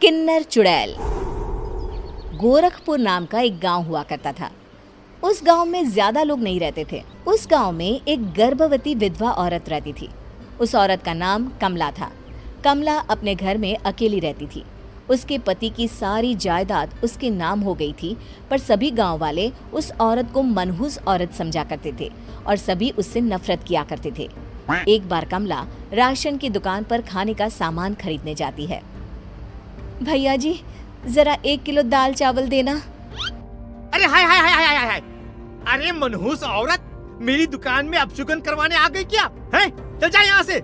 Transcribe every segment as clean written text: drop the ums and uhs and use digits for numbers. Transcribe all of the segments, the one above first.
किन्नर चुड़ैल। गोरखपुर नाम का एक गांव हुआ करता था। उस गांव में ज्यादा लोग नहीं रहते थे। उस गांव में एक गर्भवती विधवा औरत रहती थी। उस औरत का नाम कमला था। कमला अपने घर में अकेली रहती थी। उसके पति की सारी जायदाद उसके नाम हो गई थी, पर सभी गांव वाले उस औरत को मनहूस औरत समझा करते थे और सभी उससे नफरत किया करते थे। एक बार कमला राशन की दुकान पर खाने का सामान खरीदने जाती है। भैया जी, जरा 1 किलो दाल चावल देना। अरे हाय हाय हाय हाय हाय! अरे मनहूस औरत, मेरी दुकान में अपशुगन करवाने आ गई क्या? हैं? चल जा यहाँ से,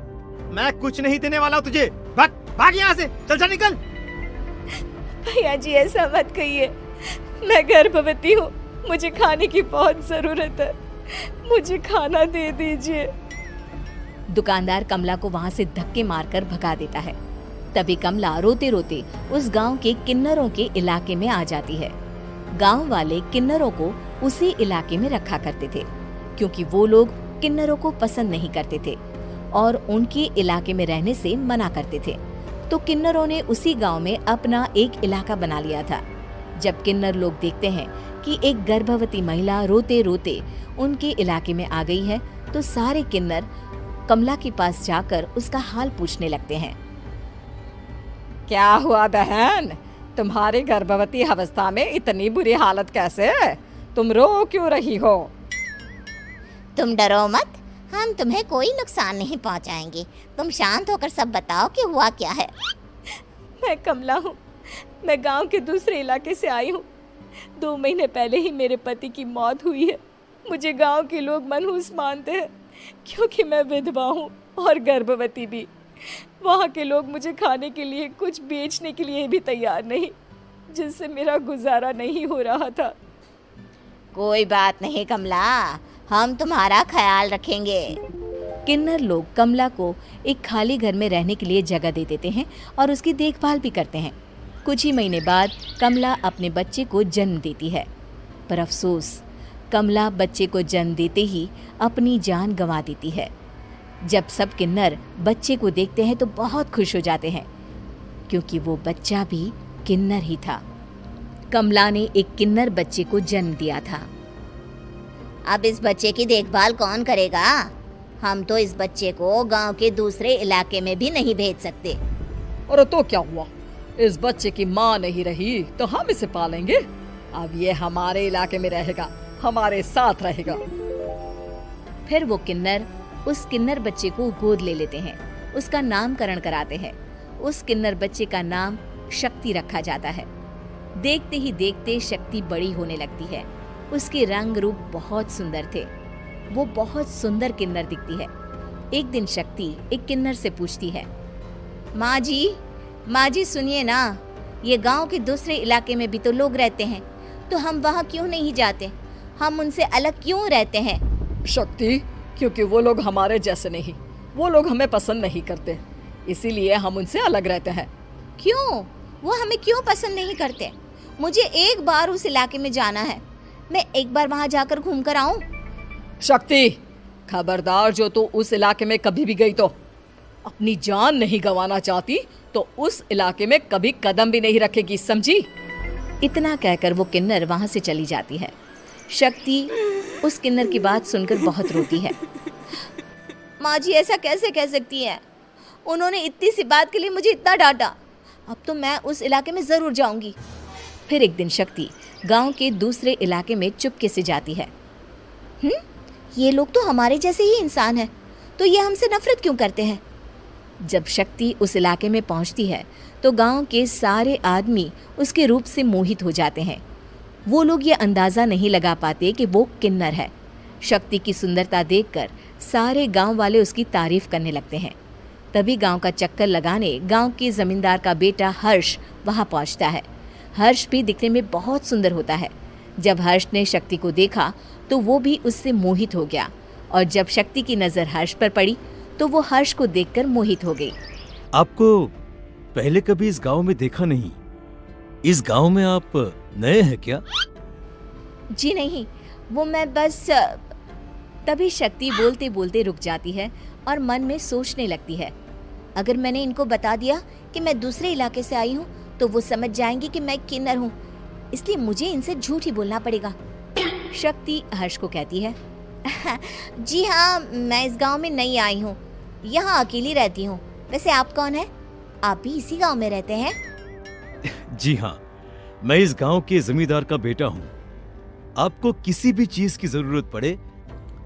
मैं कुछ नहीं देने वाला हूँ तुझे। भाग भाग यहाँ से, चल जा निकल। भैया जी, ऐसा मत कहिए, मैं गर्भवती हूँ, मुझे खाने की बहुत जरूरत है, मुझे खाना दे दीजिए। दुकानदार कमला को वहाँ से धक्के मारकर भगा देता है। तभी कमला रोते रोते उस गांव के किन्नरों के इलाके में आ जाती है। गांव वाले किन्नरों को उसी इलाके में रखा करते थे, क्योंकि वो लोग किन्नरों को पसंद नहीं करते थे और उनके इलाके में रहने से मना करते थे। तो किन्नरों ने उसी गांव में अपना एक इलाका बना लिया था। जब किन्नर लोग देखते हैं कि एक गर्भवती महिला रोते रोते उनके इलाके में आ गई है, तो सारे किन्नर कमला के पास जाकर उसका हाल पूछने लगते हैं। क्या हुआ बहन, तुम्हारी गर्भवती अवस्था में इतनी बुरी हालत कैसे? तुम रो क्यों रही हो? तुम डरो मत, हम तुम्हें कोई नुकसान नहीं पहुंचाएंगे। तुम शांत होकर सब बताओ कि हुआ क्या है। मैं कमला हूँ, मैं गांव के दूसरे इलाके से आई हूँ। 2 महीने पहले ही मेरे पति की मौत हुई है। मुझे गांव के लोग मनहूस मानते हैं, क्योंकि मैं विधवा हूँ और गर्भवती भी। वहाँ के लोग मुझे खाने के लिए कुछ बेचने के लिए भी तैयार नहीं, जिससे मेरा गुजारा नहीं हो रहा था। कोई बात नहीं कमला, हम तुम्हारा ख्याल रखेंगे। किन्नर लोग कमला को एक खाली घर में रहने के लिए जगह दे देते हैं और उसकी देखभाल भी करते हैं। कुछ ही महीने बाद कमला अपने बच्चे को जन्म देती है, पर अफसोस, कमला बच्चे को जन्म देते ही अपनी जान गंवा देती है। जब सब किन्नर बच्चे को देखते हैं तो बहुत खुश हो जाते हैं, क्योंकि वो बच्चा भी किन्नर ही था। कमला ने एक किन्नर बच्चे को जन्म दिया था। अब इस बच्चे की देखभाल कौन करेगा? हम तो इस बच्चे को गांव के दूसरे इलाके में भी नहीं भेज सकते। और तो क्या हुआ, इस बच्चे की माँ नहीं रही तो हम इसे पालेंगे। अब ये हमारे इलाके में रहेगा, हमारे साथ रहेगा। फिर वो किन्नर उस किन्नर बच्चे को गोद ले लेते हैं, उसका नामकरण कराते हैं। उस किन्नर बच्चे का नाम शक्ति रखा जाता है। देखते ही देखते शक्ति बड़ी होने लगती है। उसके रंग रूप बहुत सुंदर थे। वो बहुत सुंदर किन्नर दिखती है। एक दिन शक्ति एक किन्नर से पूछती है, माँ जी सुनिए ना, ये गांव के दूसरे इलाके में भी तो लोग रहते हैं, तो हम वहाँ क्यों नहीं जाते? हम उनसे अलग क्यों रहते हैं? शक्ति, क्योंकि वो लोग हमारे जैसे नहीं, वो लोग हमें पसंद नहीं करते, इसीलिए हम उनसे अलग रहते हैं। क्यों? वो हमें क्यों पसंद नहीं करते? मुझे एक बार उस इलाके में जाना है, मैं एक बार वहाँ जाकर घूम कर आऊं। शक्ति, खबरदार, जो तू उस इलाके में कभी भी गई तो अपनी जान नहीं गंवाना चाहती तो उस इलाके में कभी कदम भी नहीं रखेगी, समझी? इतना कहकर वो किन्नर वहाँ से चली जाती है। शक्ति उस किन्नर की बात सुनकर बहुत रोती है। माँ जी, ऐसा कैसे कह सकती है? उन्होंने इतनी सी बात के लिए मुझे इतना डांटा। अब तो मैं उस इलाके में जरूर जाऊंगी। फिर एक दिन शक्ति गांव के दूसरे इलाके में चुपके से जाती है। ये लोग तो हमारे जैसे ही इंसान हैं, तो ये हमसे नफरत क्यों करते हैं? जब शक्ति उस इलाके में पहुंचती है तो गांव के सारे आदमी उसके रूप से मोहित हो जाते हैं। वो लोग ये अंदाज़ा नहीं लगा पाते कि वो किन्नर है। शक्ति की सुंदरता देखकर सारे गांव वाले उसकी तारीफ करने लगते हैं। तभी गांव का चक्कर लगाने गांव के जमींदार का बेटा हर्ष वहां पहुंचता है। हर्ष भी दिखने में बहुत सुंदर होता है। जब हर्ष ने शक्ति को देखा तो वो भी उससे मोहित हो गया, और जब शक्ति की नज़र हर्ष पर पड़ी तो वो हर्ष को देखकर मोहित हो गई। आपको पहले कभी इस गांव में देखा नहीं। इस गांव में आप नए हैं क्या? जी नहीं, वो मैं बस। तभी शक्ति बोलते बोलते रुक जाती है और मन में सोचने लगती है, अगर मैंने इनको बता दिया कि मैं दूसरे इलाके से आई हूँ तो वो समझ जाएंगे कि मैं किन्नर हूँ, इसलिए मुझे इनसे झूठ ही बोलना पड़ेगा। शक्ति हर्ष को कहती है, जी हाँ, मैं इस गांव में नई आई हूँ, यहाँ अकेली रहती हूँ। वैसे आप कौन है? आप भी इसी गांव में रहते हैं? जी हाँ, मैं इस गांव के जमींदार का बेटा हूँ। आपको किसी भी चीज की जरूरत पड़े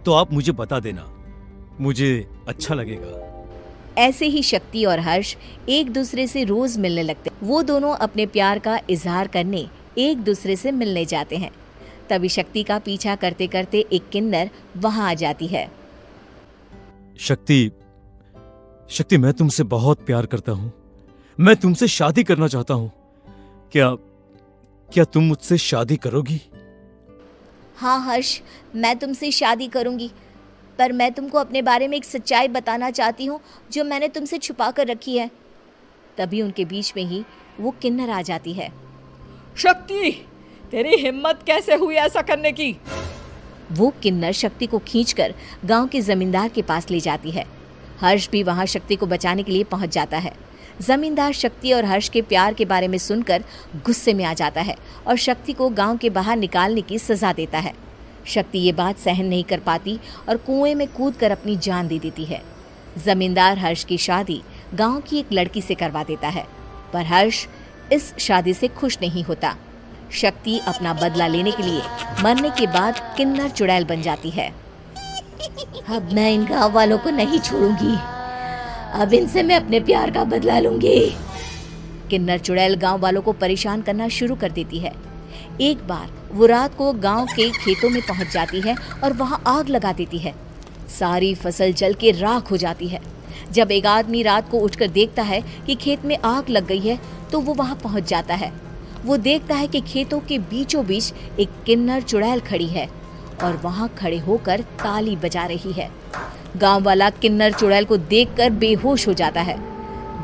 तो आप मुझे बता देना, मुझे अच्छा लगेगा। ऐसे ही शक्ति और हर्ष एक दूसरे से रोज मिलने लगते। वो दोनों अपने प्यार का इजहार करने एक दूसरे से मिलने जाते हैं। तभी शक्ति का पीछा करते करते एक किन्नर वहां आ जाती है। शक्ति, मैं तुमसे बहुत प्यार करता हूँ। मैं तुमसे शादी करना चाहता हूँ। क्या तुम मुझसे शादी करोगी? हाँ हर्ष, मैं तुमसे शादी करूंगी, पर मैं तुमको अपने बारे में एक सच्चाई बताना चाहती हूँ जो मैंने तुमसे छुपा कर रखी है। तभी उनके बीच में ही वो किन्नर आ जाती है। शक्ति, तेरी हिम्मत कैसे हुई ऐसा करने की? वो किन्नर शक्ति को खींचकर गांव के जमींदार के पास ले जाती है। हर्ष भी वहां शक्ति को बचाने के लिए पहुंच जाता है। जमींदार शक्ति और हर्ष के प्यार के बारे में सुनकर गुस्से में आ जाता है और शक्ति को गांव के बाहर निकालने की सजा देता है। शक्ति ये बात सहन नहीं कर पाती और कुएं में कूदकर अपनी जान दे देती है। जमींदार हर्ष की शादी गांव की एक लड़की से करवा देता है, पर हर्ष इस शादी से खुश नहीं होता। शक्ति अपना बदला लेने के लिए मरने के बाद किन्नर चुड़ैल बन जाती है। अब मैं इन गाँव वालों को नहीं छोड़ूंगी, अब इनसे मैं अपने प्यार का बदला लूंगी। किन्नर चुड़ैल गांव वालों को परेशान करना शुरू कर देती है। एक बार वो रात को गांव के खेतों में पहुंच जाती है और वहां आग लगा देती है। सारी फसल जल के राख हो जाती है। जब एक आदमी रात को उठकर देखता है कि खेत में आग लग गई है तो वो वहां पहुंच जाता है। वो देखता है कि खेतों के बीचों बीच एक किन्नर चुड़ैल खड़ी है और वहां खड़े होकर ताली बजा रही है। गांव वाला किन्नर चुड़ैल को देखकर बेहोश हो जाता है।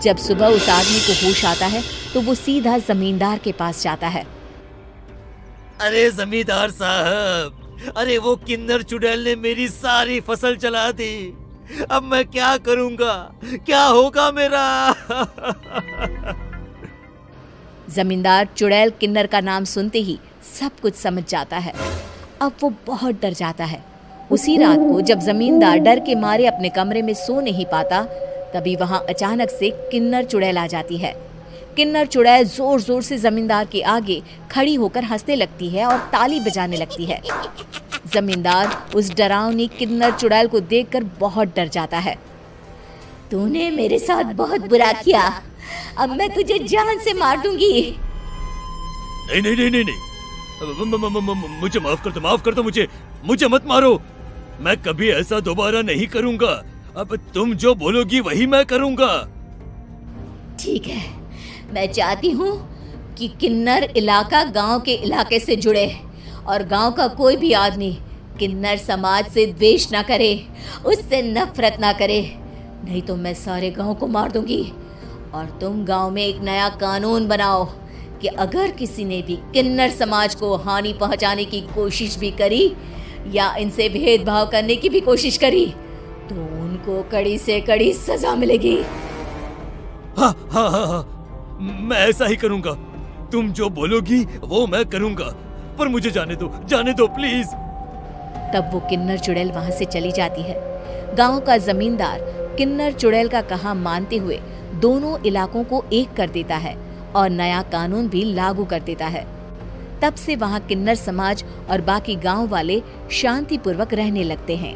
जब सुबह उस आदमी को होश आता है तो वो सीधा जमींदार के पास जाता है। अरे जमींदार साहब, अरे वो किन्नर चुड़ैल ने मेरी सारी फसल जला दी। अब मैं क्या करूंगा? क्या होगा मेरा? जमींदार चुड़ैल किन्नर का नाम सुनते ही सब कुछ समझ जाता है। अब वो बहुत डर जाता है। उसी रात को जब जमींदार डर के मारे अपने कमरे में सो नहीं पाता, तभी वहां अचानक से किन्नर चुड़ैल आ जाती है। किन्नर चुड़ैल जोर जोर से जमींदार के आगे खड़ी होकर हंसने लगती है और ताली बजाने लगती है। जमींदार उस डरावनी किन्नर चुड़ैल को देखकर बहुत डर जाता है। तूने मेरे साथ बहुत बुरा किया, अब मैं तुझे जान से मार दूंगी। नहीं नहीं नहीं नहीं नहीं, मुझे माफ कर दो, मुझे मत मारो। मैं कभी ऐसा दोबारा नहीं करूंगा। अब तुम जो बोलोगी वही मैं करूंगा। ठीक है, मैं चाहती हूँ कि किन्नर इलाका गांव के इलाके से जुड़े और गांव का कोई भी आदमी किन्नर समाज से द्वेष ना करे, उससे नफरत ना करे, नहीं तो मैं सारे गांव को मार दूंगी। और तुम गांव में एक नया कानून बनाओ कि अगर किसी ने भी किन्नर समाज को हानि पहुंचाने की कोशिश भी करी या इनसे भेदभाव करने की भी कोशिश करी तो उनको कड़ी से कड़ी सजा मिलेगी। हाँ हाँ हाँ हाँ, मैं ऐसा ही करूंगा। तुम जो बोलोगी वो मैं करूंगा, पर मुझे जाने दो प्लीज। तब वो किन्नर चुड़ैल वहां से चली जाती है। गांव का जमींदार किन्नर चुड़ैल का कहा मानते हुए दोनों इलाकों को एक कर देता है और नया कानून भी लागू कर देता है। तब से वहां किन्नर समाज और बाकी गांव वाले शांतिपूर्वक रहने लगते हैं।